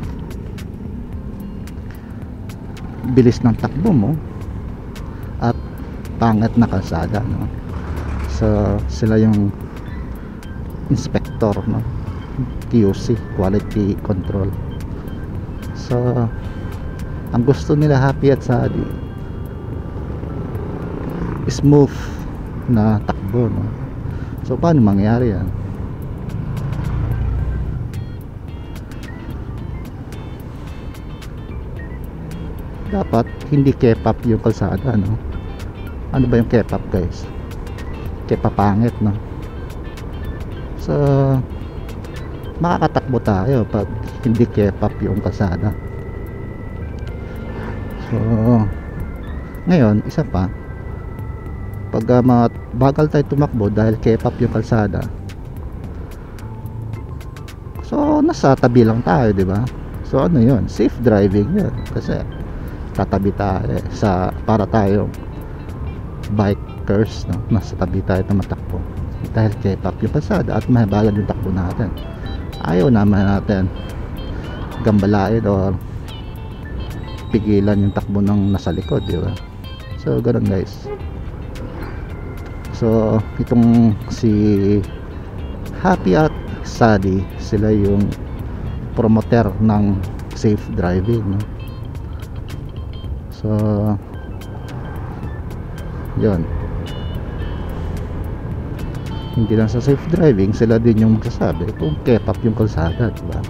bilis ng takbo mo at pangit na kalsada, no? So sila yung inspector, no? QC, quality control. So ang gusto nila Happy at Sadie, smooth na takbo, no? So paano mangyari yan? Dapat hindi keep up yung kalsada, no? Ano ba yung keep up guys? Keep up pangit, no? So makakatakbo tayo pag hindi keep up yung kalsada. So ngayon isa pa, pag bagal tayo tumakbo dahil keep up yung kalsada, so nasa tabi lang tayo, di ba? So ano yun? Safe driving yun. Kasi tatabi tayo para tayong bikers, no? Nasa tabi tayo tumatakbo dahil keep up yung kalsada at mabagal yung takbo natin. Ayaw naman natin gambalain o pigilan yung takbo ng nasa likod, di ba? So ganoon guys. So itong si Happy at Sadi, sila yung promoter ng safe driving, no? So yun, hindi lang sa safe driving, sila din yung magsasabi kung keep up yung kalsada, diba?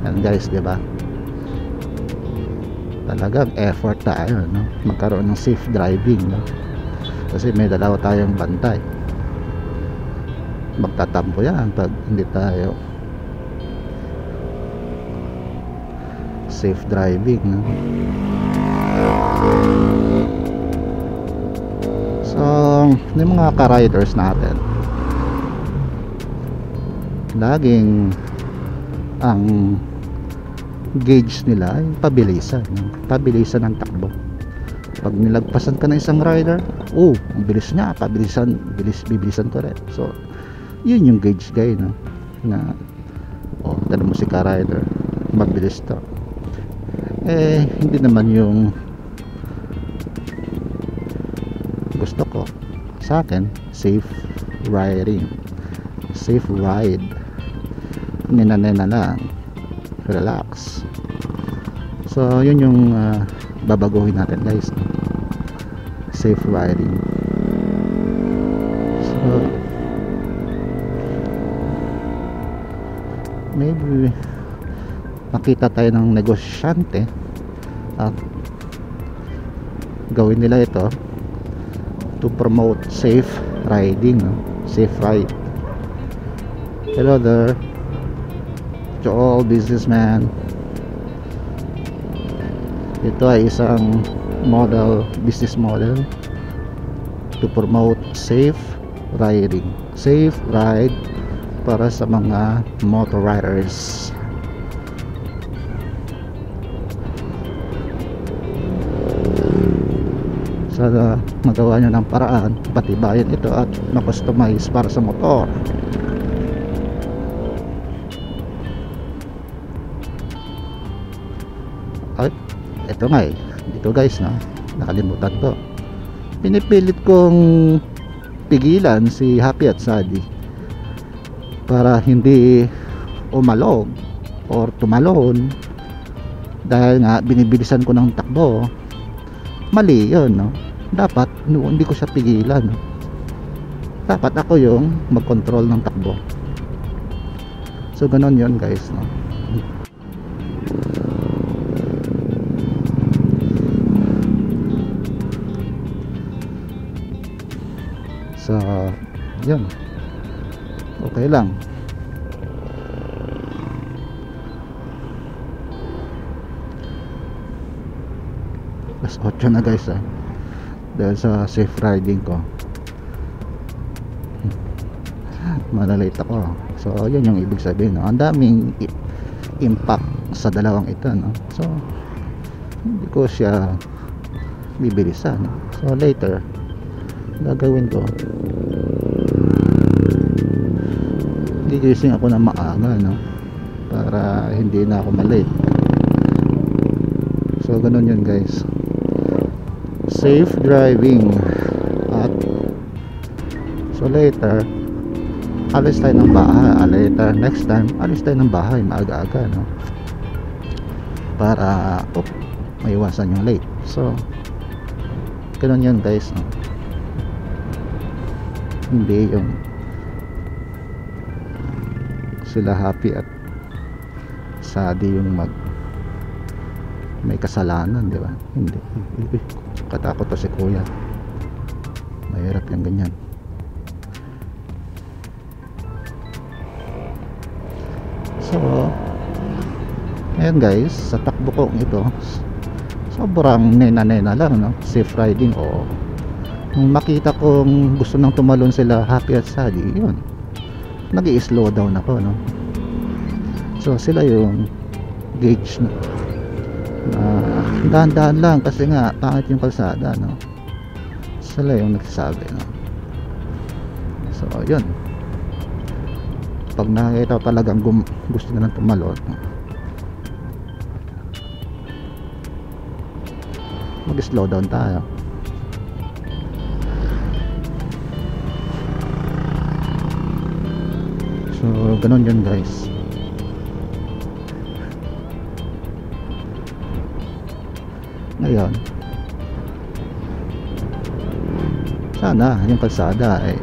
Yan guys, di ba? Talagang effort tayo, no? Magkaroon ng safe driving, no? Kasi may dalawa tayong bantay. Magtatampo yan pag hindi tayo safe driving, no? So, yung mga ka-riders natin, laging ang gauge nila ay pabilisan, no? Pabilisan ng takbo. Pag nilagpasan ka ng isang rider, ang bilis niya, bibilisan ko rin. So yun yung gauge guy, no? Na tanong mo si ka-rider, mabilis to. Hindi naman yung gusto ko. Sa akin, safe riding, safe ride, nina lang, relax. So yun yung babaguhin natin guys, safe riding. So maybe makita tayo ng negosyante at gawin nila ito to promote safe riding, no? Safe ride. Hello there to all businessmen. Ito ay isang business model to promote safe riding, safe ride para sa mga motor riders. Sana magawa nyo ng paraan, patibayan ito at na-customize para sa motor. Ito nga dito guys, no? Nakalimutan ko, pinipilit kong pigilan si Happy at Sadi para hindi umalog or tumalon dahil nga binibilisan ko ng takbo. Mali yun, no? Dapat hindi ko siya pigilan, no? Dapat ako yung mag-control ng takbo. So ganon yun guys, no? So yun, okay lang. Plus 8 na guys, dahil sa safe riding ko malalate ako. So yun yung ibig sabihin, no? Ang daming impact sa dalawang ito, no? So hindi ko siya bibilisan, no? So later gagawin ko, gigising ako na maaga, no? Para hindi na ako malate. So ganun yun guys, safe driving. At so later alis tayo ng bahay, next time alis tayo ng bahay maaga-aga, no? Para maiwasan yung late. So ganun yun guys, no? Hindi yung sila Happy at Sadi yung may kasalanan, di ba? Hindi. Katakot to si kuya, mahirap yung ganyan. So ayan guys, sa takbo ko ito sobrang nena lang, no? Safe riding. Nung makita kong gusto nang tumalon sila Happy at Sadi, yun, nag-i-slow down ako, no? So So sila yung gauge na dahan-dahan lang kasi nga pangit yung kalsada, no? Sila yung nagsasabi, no? So yun, pag nakikita talagang gusto na lang tumalon, no? Mag-slow down tayo. So ganun yun guys. Ngayon, sana yung kalsada ay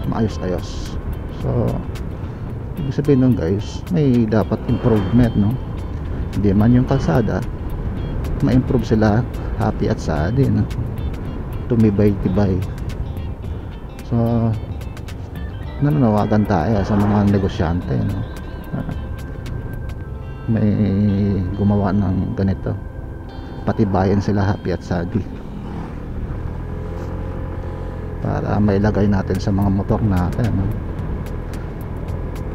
maayos-ayos. So ibig sabihin nun guys, may dapat improvement, no? Hindi man yung kalsada ma-improve sila, happy at sad din, no? Tumibay-tibay. So nananawagan tayo sa mga negosyante, no? May gumawa ng ganito, patibayan sila happy at sadi para mailagay natin sa mga motor natin, no?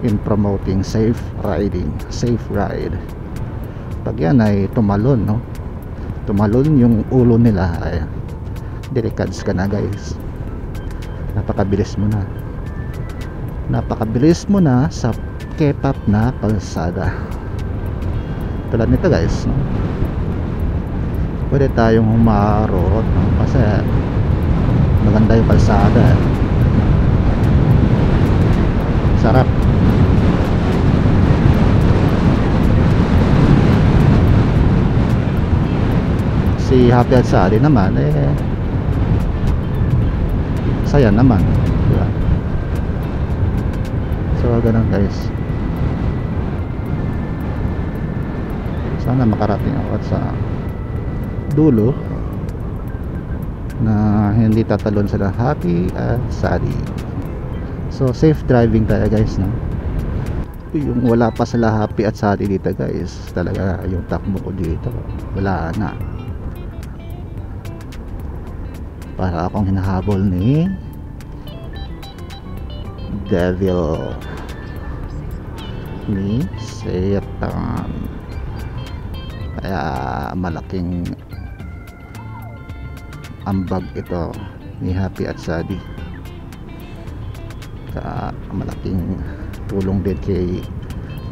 In promoting safe riding, safe ride. Pag yan ay tumalon, no? Tumalon yung ulo nila, ay direkads ka na guys. Napakabilis mo na sa K-pop na kalsada. Tulad nito guys, no? Pwede tayong humarot, no? Kasi maganda yung kalsada, sarap. Si Happy at Sally naman saya naman, diba? So ganun guys. Sana makarating ako sa dulo na hindi tatalon sila Happy at Sally. So safe driving tayo guys, no? Yung wala pa sila Happy at Sally dito guys, talaga yung takbo ko dito wala na. Para akong hinahabol ni Devil, ni Satan. Kaya malaking ambag ito ni Happy at Sally. Kaya malaking tulong din kay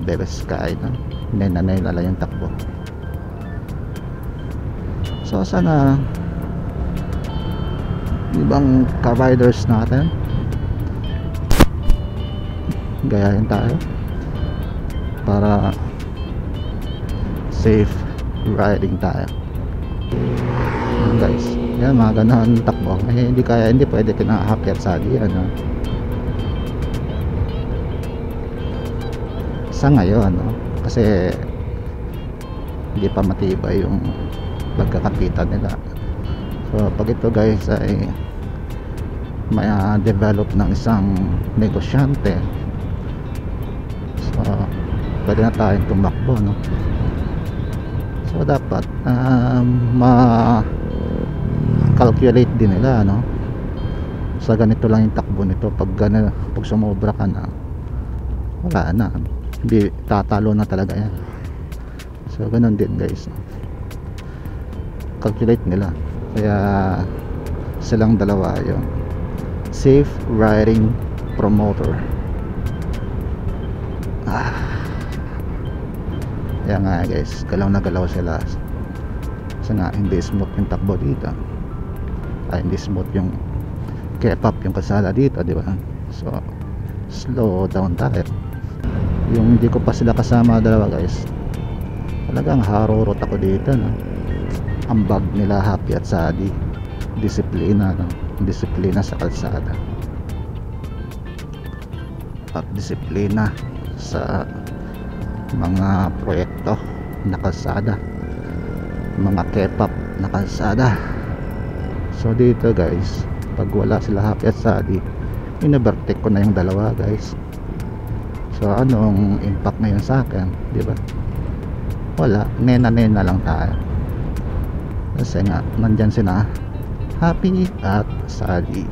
Bebe Sky, no? Nanay na lang yung takbo. So sana ibang ka-riders natin gayahin tayo para safe riding tayo guys. Yan, mga ganun takbo hindi pwede Happy at Sally, ano? Sa ngayon, no? Kasi hindi pa matibay yung pagkakapitan nila. So pag ito guys ay may develop ng isang negosyante, so pwede na tayong tumakbo, no? So dapat ma-calculate din nila, no? Sa ganito lang yung takbo nito, pag sumobra ka na, wala na, hindi tatalo na talaga yan. So ganun din guys, calculate nila. Kaya silang dalawa yung safe riding promoter. Kaya nga guys, galaw na galaw sila. Kasi nga hindi smooth yung takbo dito, hindi smooth yung K-pop yung kalsada dito, di ba? So slow down tayo. Yung hindi ko pa sila kasama dalawa guys, talagang harurot ako dito, no? Ambag nila Happy at Sally, disiplina, no? Disiplina sa kalsada at disiplina sa mga proyekto na kalsada, mga K-pop na kalsada. So dito guys, pag wala sila Happy at Sally, inabertek ko na yung dalawa guys. So anong impact ngayon sa akin, di ba? Wala, nena lang tayo. Kasi nga nandyan sila Happy at Sally,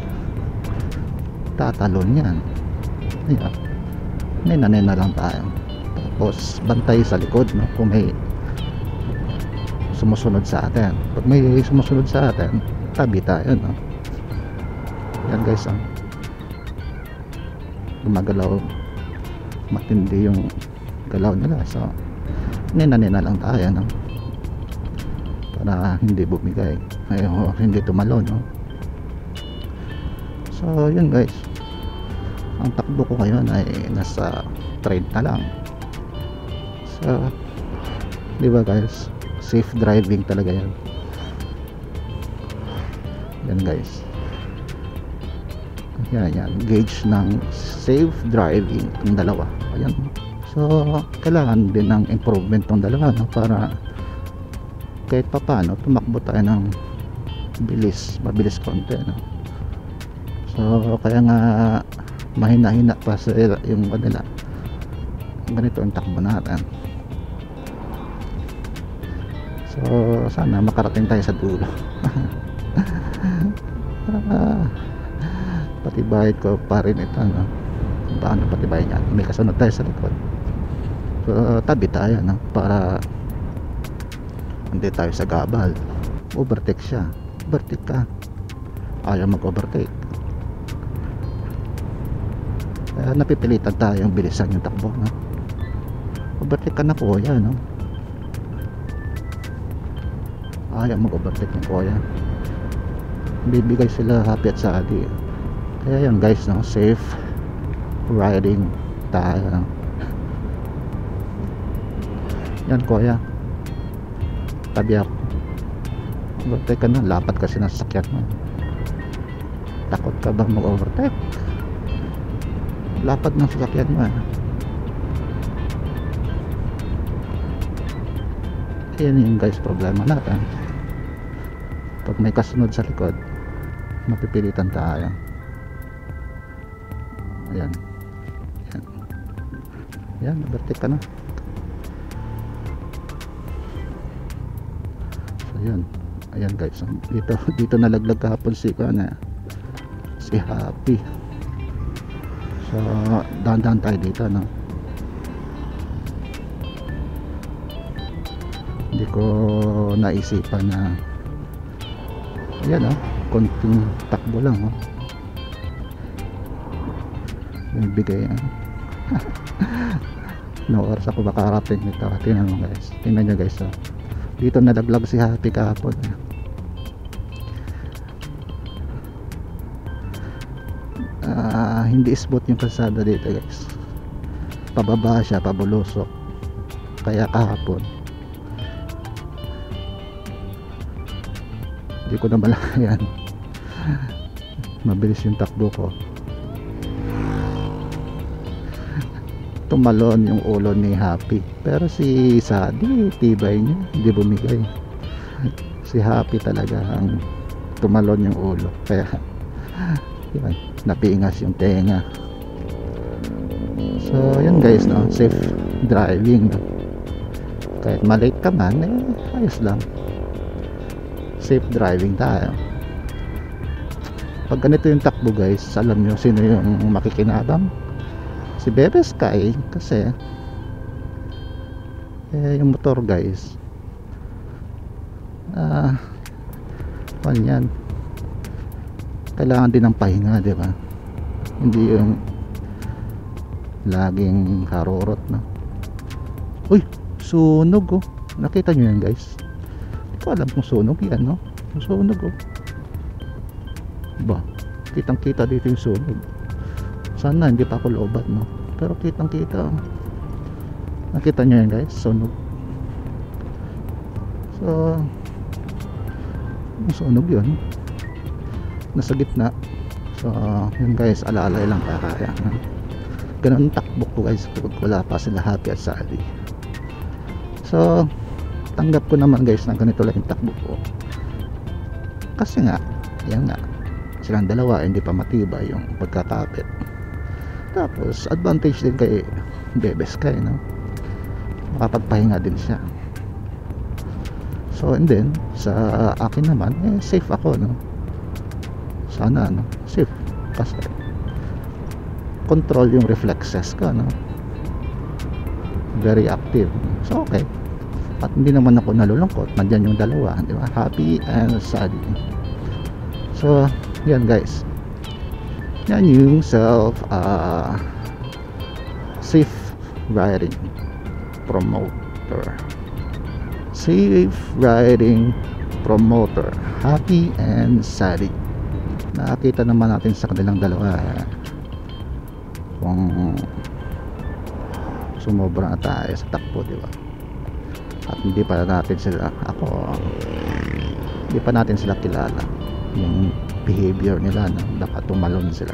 tatalon yan. Ayan. nena lang tayo. Tapos bantay sa likod, no? Kung may sumusunod sa atin. Pag may sumusunod sa atin, tabi tayo, no? Yan guys, gumagalaw, matindi yung galaw nila. So nena lang tayo, no? Para hindi bumigay, ay hindi tumalon, no? So yun guys, ang takbo ko ngayon ay nasa 30 lang. So di ba guys, safe driving talaga yan. Yan guys, yan gauge ng safe driving itong dalawa. Ayan. So kailangan din ng improvement tong dalawa, no? Para kahit pa paano tumakbo tayo ng mabilis konti, no? So kaya nga mahina-hina pa sa yung kanila. Ganito ang takbo natin. So sana makarating tayo sa dulo. Patibayin ko pa rin ito, no? Paano patibayin yan? May kasunod tayo sa likod. So tabi tayo, no? Para hindi tayo sa gabal. Overtake siya. Overtake ka. Ayaw mag-overtake. Kaya napipilitan tayong bilisan yung takbo, no? Overtake ka na, kuya, no? Ayaw mag-overtake yung kuya. Bibigay sila happy at sadi. Kaya yan guys, no? Safe riding tayo, no? Yan kuya, tabi ako. Overtake ka na, lapat kasi ng sasakyan mo. Takot ka bang mag-overtake? Lapat ng sasakyan mo, eh. Yan yung guys problema natin. Pag may kasunod sa likod, mapipilitan tayo. Ayan. Yan, overtake ka na. So yan. Ayan guys, dito nalaglag kahapon si Happy. So dahan-dahan tayo dito, no? Hindi ko naisipan na ayan, konting takbo lang, bibigay no oras ako makarating nito. Tingnan mo guys, tingnan nyo guys, dito nalaglag si Happy kahapon. Hindi smooth yung kalsada dito guys, pababa siya, pabulusok. Kaya kahapon hindi ko na malayan. Mabilis yung takbo ko, tumalon yung ulo ni Happy. Pero si Sadi, tibay niya, hindi bumigay. Si Happy talaga ang tumalon yung ulo. Kaya yan, napiingas yung tenga. So yun guys, no? Safe driving, no? Kahit malate ka man, ayos lang. Safe driving tayo. Pag ganito yung takbo guys, alam nyo sino yung makikinabang? Si Bebe Sky. Kasi yung motor guys, yan, kailangan din ng pahinga, di ba? Hindi yung laging harurot, no? Uy, sunog, nakita nyo yan guys? Hindi ko alam kung sunog yan, no? Sunog, ba, kitang kita dito yung sunog. Sana hindi pa ako loobat, no? Pero kitang kita, nakita nyo yan guys, sunog. So sunog yun, nasa gitna. So yun guys, alaalay lang kaya ganun takbo ko guys kapag wala pa sila Happy at Sally. So tanggap ko naman guys na ganito lang yung takbo ko, kasi nga yan nga, silang dalawa hindi pa matibay yung pagkakapit. Tapos advantage din kay Bebe Sky, no? Makapagpahinga din siya. So and then sa akin naman, safe ako, no? Sana, no? Safe kasi control yung reflexes ka, no? very active. So okay, at hindi naman ako nalulungkot, nandyan yung dalawa, di ba? Happy and sad. So yan guys, yan yung safe riding promoter, safe riding promoter, Happy and Sadie. Nakakita naman natin sa kanilang dalawa kung sumobra na tayo sa takbo, di ba? At hindi pa natin sila hindi pa natin sila kilala, yung behavior nila, no? Baka tumalon sila,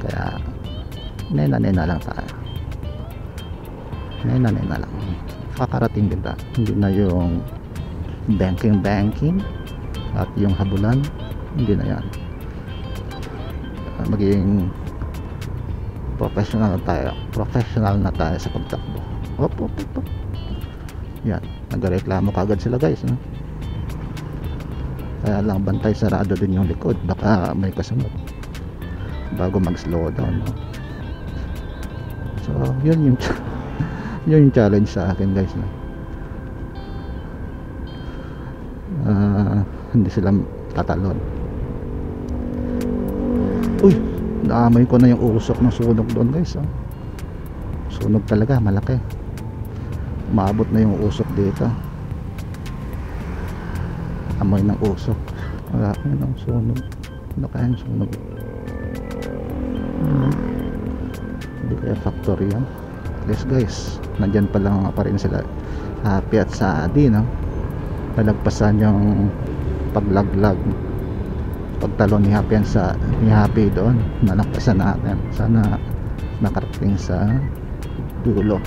kaya nena lang tayo, nena lang, kakarating din tayo, hindi na yung banking at yung habulan, hindi na yan. Maging professional na tayo sa pagtakbo. Op. Yan, nagreklamo kagad sila guys, no? Kaya lang bantay sarado din yung likod, baka may kasunod bago mag slow down, no? So yun yung challenge sa akin guys, no? Hindi sila tatalon. Uy, naamoy ko na yung usok ng sunog doon guys, oh. Sunog talaga, malaki. Maabot na yung usok dito. Amoy ng usok. Wala yun ang sunog. Ano kaya yung sunog? Hindi kaya factory yan. Yes guys, nandyan pa lang pa rin sila, Happy at Sadie, no? Nalagpasan yung paglaglag, pagtalon ni Happy doon, nalagpasan natin. Sana nakarating sa dulo.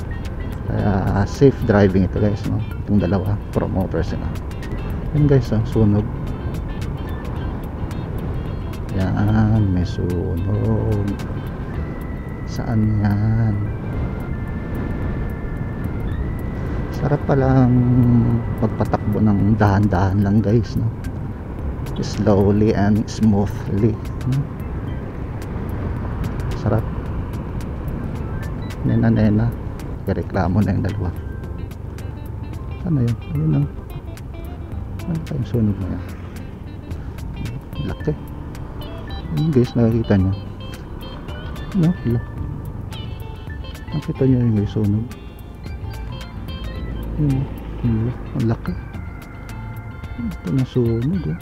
Kaya safe driving ito guys, no? Itong dalawa promoters na yan guys, oh, sunog. Yan, may sunog. Saan yan? Sarap palang magpatakbo ng dahan-dahan lang guys, no? Slowly and smoothly, no? Sarap. Nena reklamo na yung dalawa. Ano yun? Ayun lang. Ano pa yung sunog na yan? Laki. Ayun guys, nakakita nyo, no? Nakita nyo yung guys, sunog. Ang laki. Ito na sunog, oh.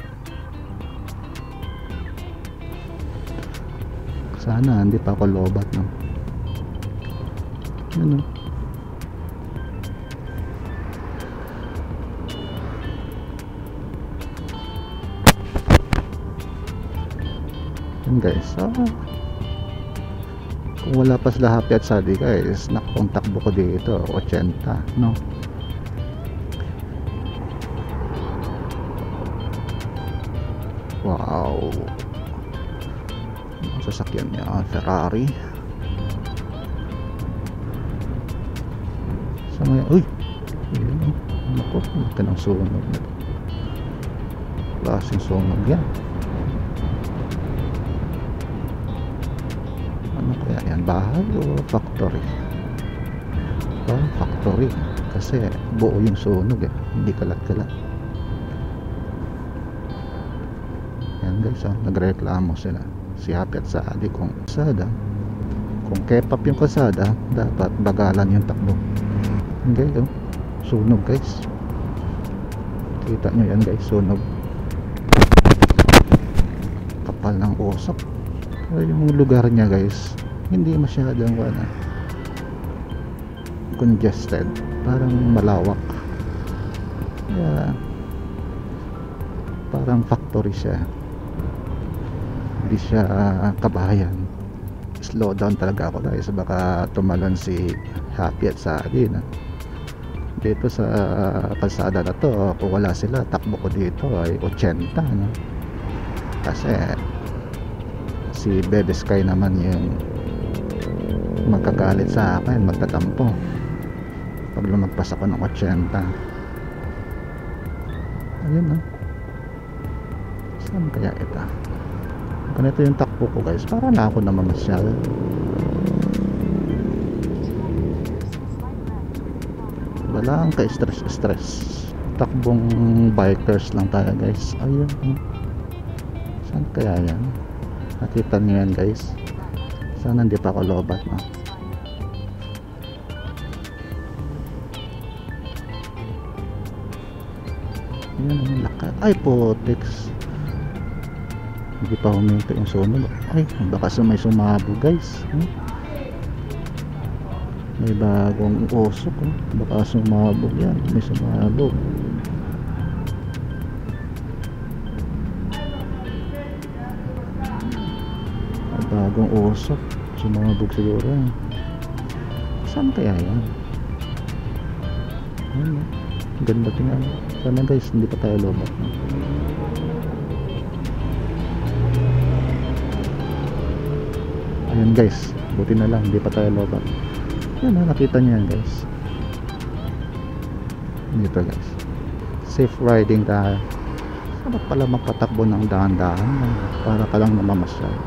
Sana hindi pa ako lobat, no? Ano? Yan guys, kung wala pa sila Happy at Sadie guys, nakapang takbo ko dito 80, no? Wow, ang sasakyan niya Ferrari. Sa may, uy, yun, naku, ito ng sunog na ito. Klaseng sunog yan. Ano kaya yan, bahay o factory? Factory, kasi buo yung sunog, hindi kalat-kalat. Yan guys, nagreklamo sila, si Happy at Sadie, kung kepap yung kasada, dapat bagalan yung takbo. Okay, sunog guys, kita nyo yan guys, sunog, kapal ng usok. Pero yung lugar niya guys, hindi masyadong congested, parang malawak, kaya parang factory siya, hindi siya kabahayan. Slow down talaga ako guys, baka tumalon si Happy at Sadie, no? Dito sa kalsada na to, kung wala sila, takbo ko dito ay 80, no? Kasi si Bebe Sky naman yung magkagalit sa akin, magtatampo pag lumagpas ako ng 80. Ayun, no? Saan kaya ito? Ganito yung takbo ko guys, para na ako na mamasyal. walang ka-stress takbong bikers lang tayo guys. Ayun, saan kaya yan? Nakita niyo yan guys? Sana hindi pa ako lobat na. Yan ang lakad. Ay potex, hindi pa huminto yung sunod. Ay baka may sumabog guys. May bagong usok, baka sumabog yan. May sumabog. May bagong usok, sumabog siguro yan. Saan kaya yan? Ayun, ganda tingnan. Sana guys hindi pa tayo lobat. Ayun guys, buti na lang hindi pa tayo lobat. Yan, nakita nyo yan guys. Dito guys, safe riding tayo. Sarap pala magpatakbo ng dahan-dahan para ka lang namamasyal.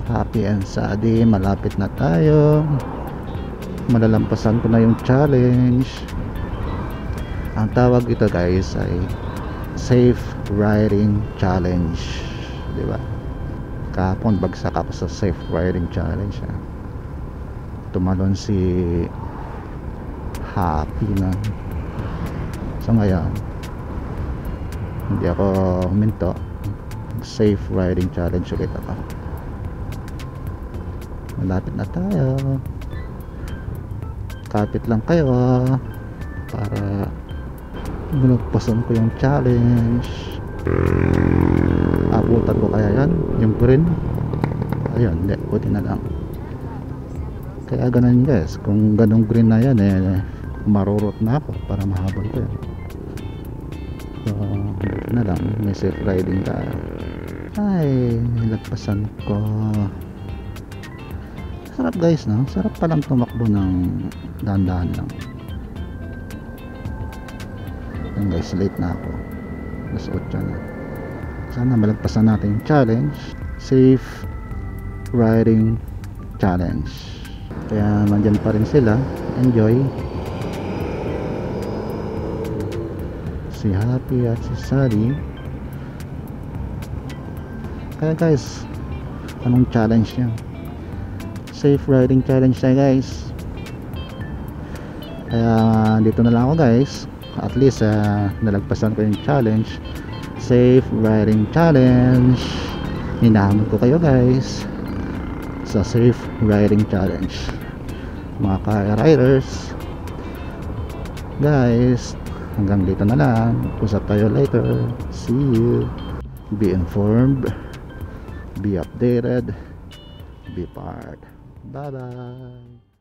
Happy and Saddy, malapit na tayo. Malalampasan ko na yung challenge. Ang tawag ito guys ay safe riding challenge, diba? Kahapon bagsak ako sa safe riding challenge. Tumalon si Happy na. So ngayon hindi ako huminto. Safe riding challenge ulit ako. Malapit na tayo. Kapit lang kayo para ginagpasan ko yung challenge. Abutan ko kaya yan yung green. Ayun, hindi, buti na lang. Kaya ganun guys, kung ganung green na yan marurot na ako para mahabol ko yan. So buti na lang, may safe riding tayo. Ay, nilagpasan ko. Sarap guys, no? Sarap palang tumakbo ng dahan-dahan lang. Yan guys, late na ako. Alas 8 na. Sana malagpasan natin yung challenge. Safe riding challenge. Kaya nandyan pa rin sila. Enjoy. Si Happy at si Saddy. Kaya guys, anong challenge niya? Safe riding challenge na guys. Kaya dito na lang ako guys. At least nalagpasan ko yung challenge. Safe riding challenge. Hinahamon ko kayo guys sa safe riding challenge, mga kaya riders. Guys, hanggang dito na lang. Usap tayo later. See you. Be informed, be updated, be part. Bye bye.